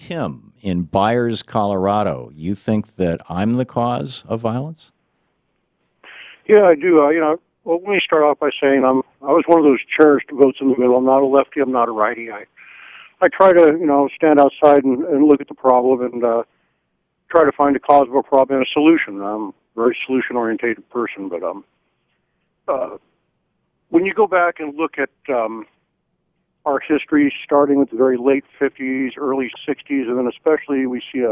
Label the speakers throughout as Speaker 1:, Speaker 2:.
Speaker 1: Tim in Byers, Colorado. You think that I'm the cause of violence?
Speaker 2: Yeah, I do. Well, let me start off by saying I was one of those cherished votes in the middle. I'm not a lefty. I'm not a righty. I try to, stand outside and look at the problem and try to find a cause of a problem and a solution. I'm a very solution-oriented person, but when you go back and look at our history, starting with the very late 50s, early 60s, and then especially we see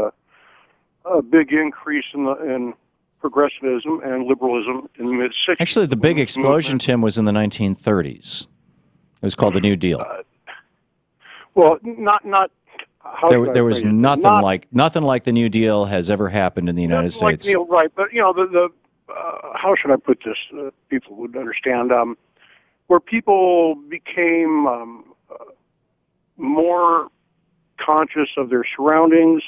Speaker 2: a big increase in progressivism and liberalism in the mid-60s.
Speaker 1: Actually, the big explosion, Tim, was in the 1930s. It was called the New Deal.
Speaker 2: Well, not.
Speaker 1: There was nothing like the New Deal has ever happened in the United States.
Speaker 2: Like Neil, right? But how should I put this? People would understand. Where people became more conscious of their surroundings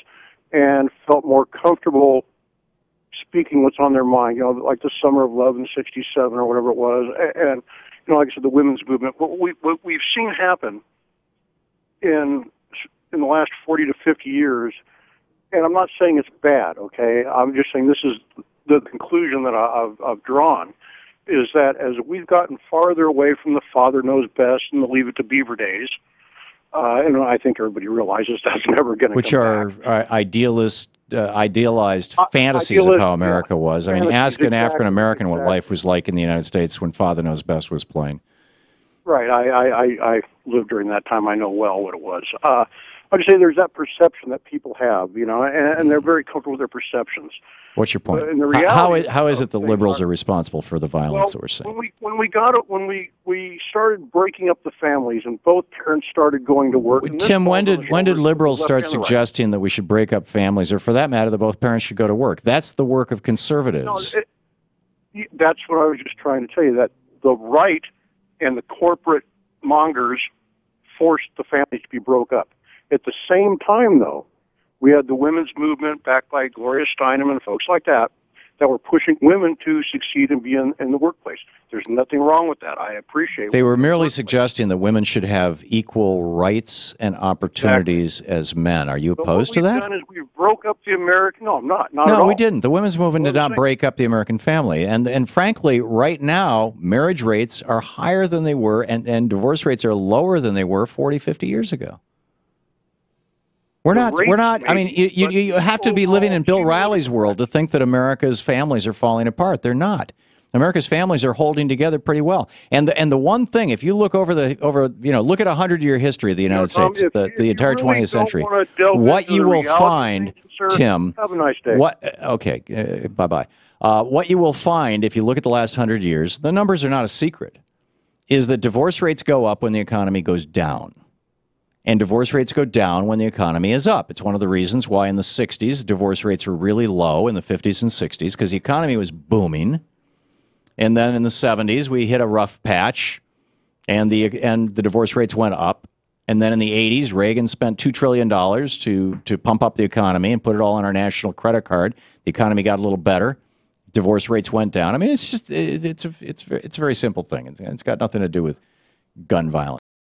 Speaker 2: and felt more comfortable speaking what's on their mind, like the Summer of Love in '67 or whatever it was, and like I said, the women's movement. What we've seen happen in the last 40 to 50 years, and I'm not saying it's bad, okay? I'm just saying this is the conclusion that I've drawn, is that as we've gotten farther away from the father knows best and the leave it to beaver days, and I think everybody realizes that's never going to
Speaker 1: Which are idealized fantasies of how America was. I mean, ask an African American what life was like in the United States when Father Knows Best was playing.
Speaker 2: Right. I lived during that time. I know well what it was. I just say there's that perception that people have, and they're very comfortable with their perceptions.
Speaker 1: What's your point? How is it the liberals are responsible for the violence that we're seeing?
Speaker 2: When we started breaking up the families and both parents started going to work.
Speaker 1: Tim, when did liberals start suggesting that we should break up families, or for that matter, that both parents should go to work? That's the work of conservatives.
Speaker 2: That's what I was just trying to tell you, that the right and the corporate mongers forced the families to be broke up. At the same time, though, we had the women's movement backed by Gloria Steinem and folks like that were pushing women to succeed and be in the workplace. There's nothing wrong with that. I appreciate it.
Speaker 1: They were merely suggesting that women should have equal rights and opportunities as men. Are you opposed to that?
Speaker 2: What we've done is we broke up the American... No, I'm not. Not at all.
Speaker 1: No, we didn't. The women's movement did not break up the American family. And frankly, right now, marriage rates are higher than they were, and divorce rates are lower than they were 40, 50 years ago. We're not, I mean, you have to be living in Bill Riley's world to think that America's families are falling apart. They're not. America's families are holding together pretty well. And the one thing, if you look look at 100-year history of the United States, the entire 20th century, what you will find, Tim,
Speaker 2: have a nice day.
Speaker 1: Okay, bye-bye. What you will find, if you look at the last 100 years, the numbers are not a secret, is that divorce rates go up when the economy goes down. And divorce rates go down when the economy is up. It's one of the reasons why in the 60s, divorce rates were really low in the 50s and 60s, because the economy was booming. And then in the 70s, we hit a rough patch, and the divorce rates went up. And then in the 80s, Reagan spent $2 trillion to pump up the economy and put it all on our national credit card. The economy got a little better. Divorce rates went down. I mean, it's a very simple thing. It's got nothing to do with gun violence.